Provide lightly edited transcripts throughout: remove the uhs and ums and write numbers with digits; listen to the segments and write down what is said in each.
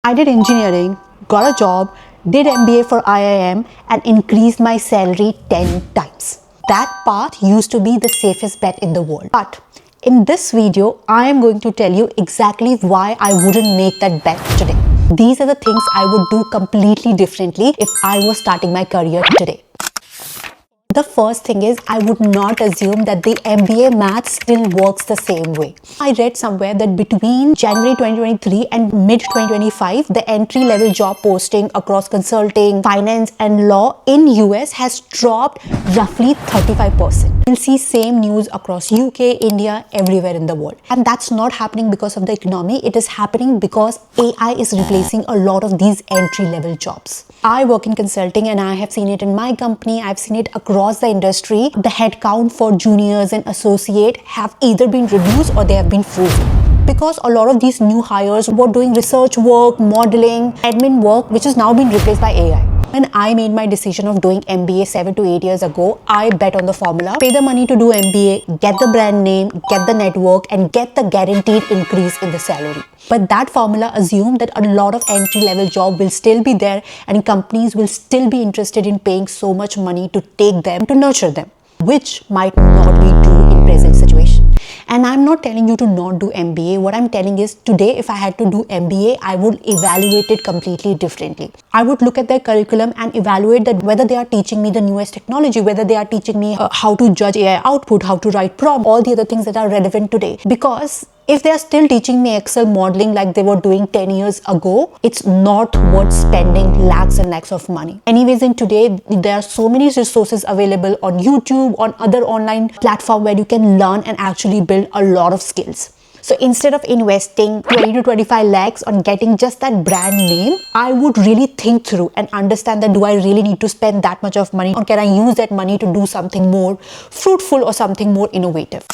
I did engineering, got a job, did MBA for IIM and increased my salary 10 times. That path used to be the safest bet in the world. But in this video, I am going to tell you exactly why I wouldn't make that bet today. These are the things I would do completely differently if I was starting my career today. The first thing is, I would not assume that the MBA math still works the same way. I read somewhere that between January 2023 and mid 2025, the entry-level job posting across consulting, finance and law in US has dropped roughly 35%. You'll see same news across UK, India, everywhere in the world. And that's not happening because of the economy. It is happening because AI is replacing a lot of these entry-level jobs. I work in consulting and I have seen it in my company. I've seen it across the industry. The headcount for juniors and associate have either been reduced or they have been frozen. Because a lot of these new hires were doing research work, modeling, admin work, which is now being replaced by AI. When I made my decision of doing MBA 7 to 8 years ago, I bet on the formula. Pay the money to do MBA, get the brand name, get the network, and get the guaranteed increase in the salary. But that formula assumed that a lot of entry-level job will still be there and companies will still be interested in paying so much money to take them, to nurture them, which might not be true in present situation. And I'm not telling you to not do MBA. What I'm telling is today, if I had to do MBA, I would evaluate it completely differently. I would look at their curriculum and evaluate that whether they are teaching me the newest technology, whether they are teaching me how to judge AI output, how to write prompt, all the other things that are relevant today. Because if they are still teaching me Excel modeling like they were doing 10 years ago, it's not worth spending lakhs and lakhs of money. Anyways, in today, there are so many resources available on YouTube, on other online platforms where you can learn and actually build a lot of skills. So instead of investing 20 to 25 lakhs on getting just that brand name, I would really think through and understand that do I really need to spend that much of money or can I use that money to do something more fruitful or something more innovative?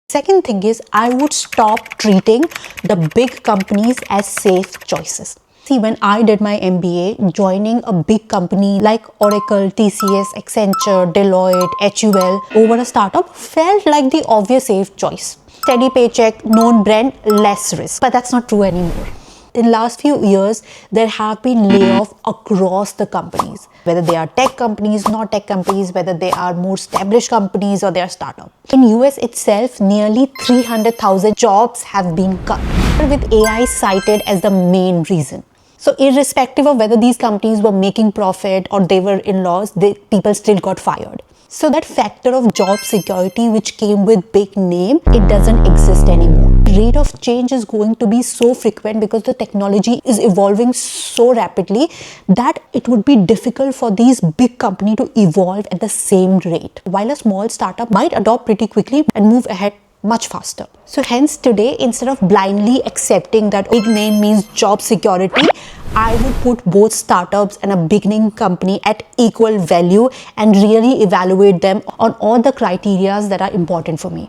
Second thing is, I would stop treating the big companies as safe choices. See, when I did my MBA, joining a big company like Oracle, TCS, Accenture, Deloitte, HUL over a startup felt like the obvious safe choice. Steady paycheck, known brand, less risk. But that's not true anymore. In last few years, there have been layoffs across the companies, whether they are tech companies, not tech companies, whether they are more established companies or they are startup. In US itself, nearly 300,000 jobs have been cut, with AI cited as the main reason. So irrespective of whether these companies were making profit or they were in loss, people still got fired. So that factor of job security which came with big name, it doesn't exist anymore. Rate of change is going to be so frequent because the technology is evolving so rapidly that it would be difficult for these big companies to evolve at the same rate, while a small startup might adopt pretty quickly and move ahead much faster. So hence today, instead of blindly accepting that big name means job security, I would put both startups and a beginning company at equal value and really evaluate them on all the criteria that are important for me.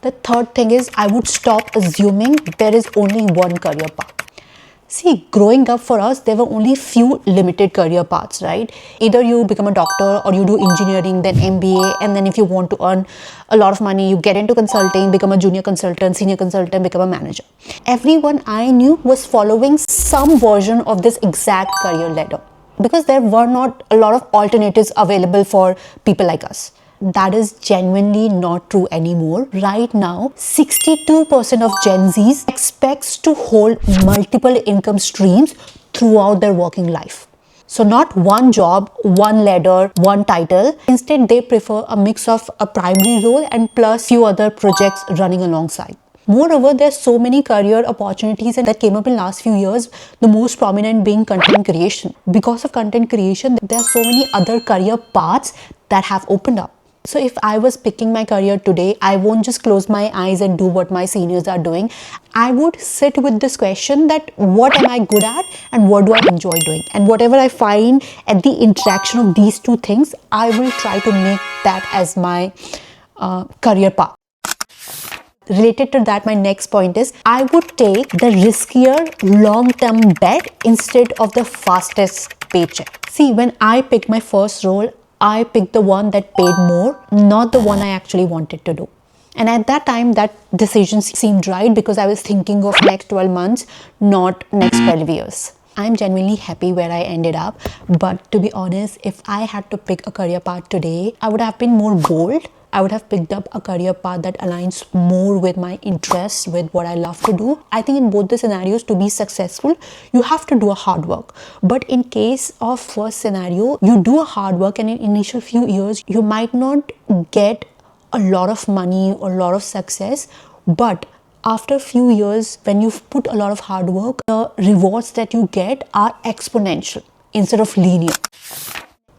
The third thing is, I would stop assuming there is only one career path. See, growing up for us, there were only few limited career paths, right? Either you become a doctor or you do engineering, then MBA, and then if you want to earn a lot of money, you get into consulting, become a junior consultant, senior consultant, become a manager. Everyone I knew was following some version of this exact career ladder because there were not a lot of alternatives available for people like us. That is genuinely not true anymore. Right now, 62% of Gen Zs expects to hold multiple income streams throughout their working life. So not one job, one ladder, one title. Instead, they prefer a mix of a primary role and plus few other projects running alongside. Moreover, there's so many career opportunities that came up in last few years, the most prominent being content creation. Because of content creation, there are so many other career paths that have opened up. So if I was picking my career today, I won't just close my eyes and do what my seniors are doing. I would sit with this question that what am I good at and what do I enjoy doing? And whatever I find at the interaction of these two things, I will try to make that as my career path. Related to that, my next point is I would take the riskier long-term bet instead of the fastest paycheck. See, when I picked my first role, I picked the one that paid more, not the one I actually wanted to do. And at that time, that decision seemed right because I was thinking of next 12 months, not next 12 years. I'm genuinely happy where I ended up. But to be honest, if I had to pick a career path today, I would have been more bold. I would have picked up a career path that aligns more with my interests, with what I love to do. I think in both the scenarios, to be successful, you have to do a hard work. But in case of first scenario, you do a hard work and in initial few years, you might not get a lot of money or a lot of success, but after a few years, when you've put a lot of hard work, the rewards that you get are exponential instead of linear.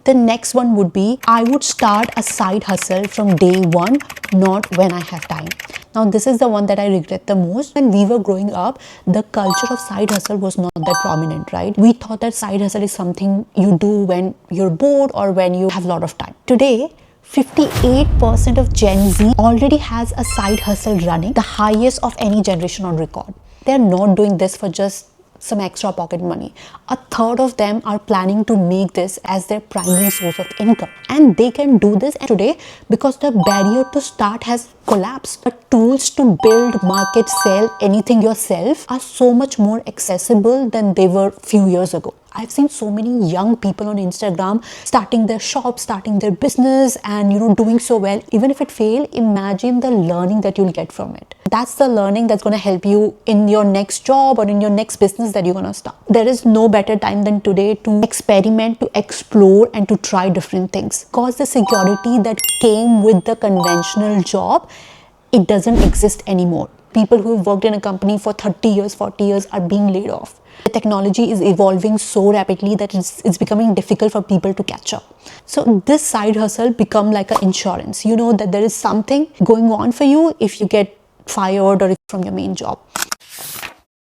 The next one would be, I would start a side hustle from day one, not when I have time. Now, this is the one that I regret the most. When we were growing up, the culture of side hustle was not that prominent, right? We thought that side hustle is something you do when you're bored or when you have a lot of time. Today, 58% of Gen Z already has a side hustle running, the highest of any generation on record. They're not doing this for just some extra pocket money. A third of them are planning to make this as their primary source of income. And they can do this today because the barrier to start has collapsed. The tools to build, market, sell anything yourself are so much more accessible than they were a few years ago. I've seen so many young people on Instagram starting their shop, starting their business and doing so well. Even if it fails, imagine the learning that you'll get from it. That's the learning that's going to help you in your next job or in your next business that you're going to start. There is no better time than today to experiment, to explore and to try different things. Because the security that came with the conventional job, it doesn't exist anymore. People who have worked in a company for 30 years, 40 years are being laid off. The technology is evolving so rapidly that it's becoming difficult for people to catch up. So this side hustle become like an insurance. You know that there is something going on for you if you get fired or from your main job.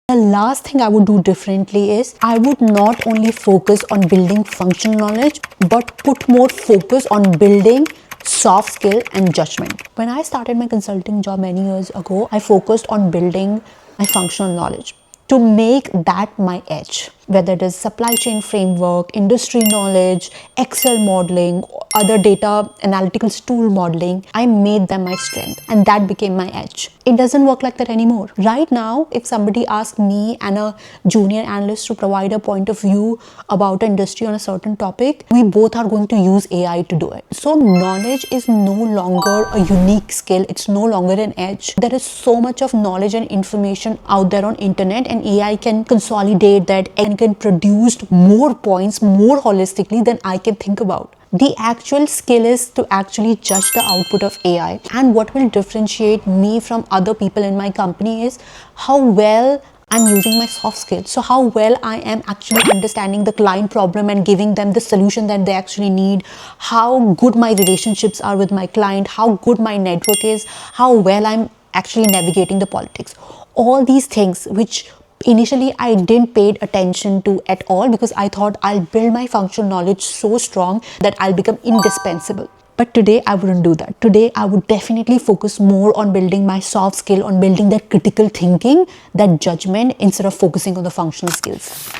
The last thing I would do differently is I would not only focus on building functional knowledge, but put more focus on building soft skill and judgment. When I started my consulting job many years ago, I focused on building my functional knowledge to make that my edge, whether it is supply chain framework, industry knowledge, Excel modeling, other data analytical tool modeling. I made them my strength and that became my edge. It doesn't work like that anymore. Right now, if somebody asks me and a junior analyst to provide a point of view about an industry on a certain topic, we both are going to use AI to do it. So knowledge is no longer a unique skill. It's no longer an edge. There is so much of knowledge and information out there on internet, and AI can consolidate that and can produce more points more holistically than I can think about. The actual skill is to actually judge the output of AI. And what will differentiate me from other people in my company is how well I'm using my soft skills. So how well I am actually understanding the client problem and giving them the solution that they actually need, how good my relationships are with my client, how good my network is, how well I'm actually navigating the politics. All these things which initially I didn't pay attention to at all because I thought I'll build my functional knowledge so strong that I'll become indispensable. But today I wouldn't do that. Today I would definitely focus more on building my soft skill, on building that critical thinking, that judgment, instead of focusing on the functional skills.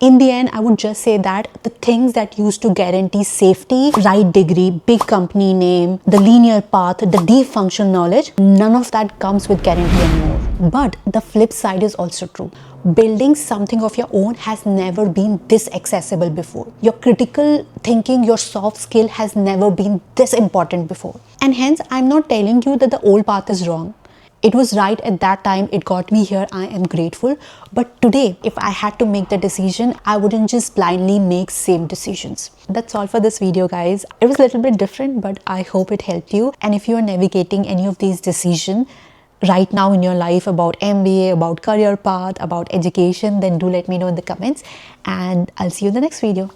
In the end, I would just say that the things that used to guarantee safety, right degree, big company name, the linear path, the deep functional knowledge, none of that comes with guarantee anymore. But the flip side is also true. Building something of your own has never been this accessible before. Your critical thinking, your soft skill has never been this important before. And hence, I'm not telling you that the old path is wrong. It was right at that time, it got me here, I am grateful. But today, if I had to make the decision, I wouldn't just blindly make same decisions. That's all for this video, guys. It was a little bit different, but I hope it helped you. And if you are navigating any of these decisions right now in your life about MBA, about career path, about education, then do let me know in the comments. And I'll see you in the next video.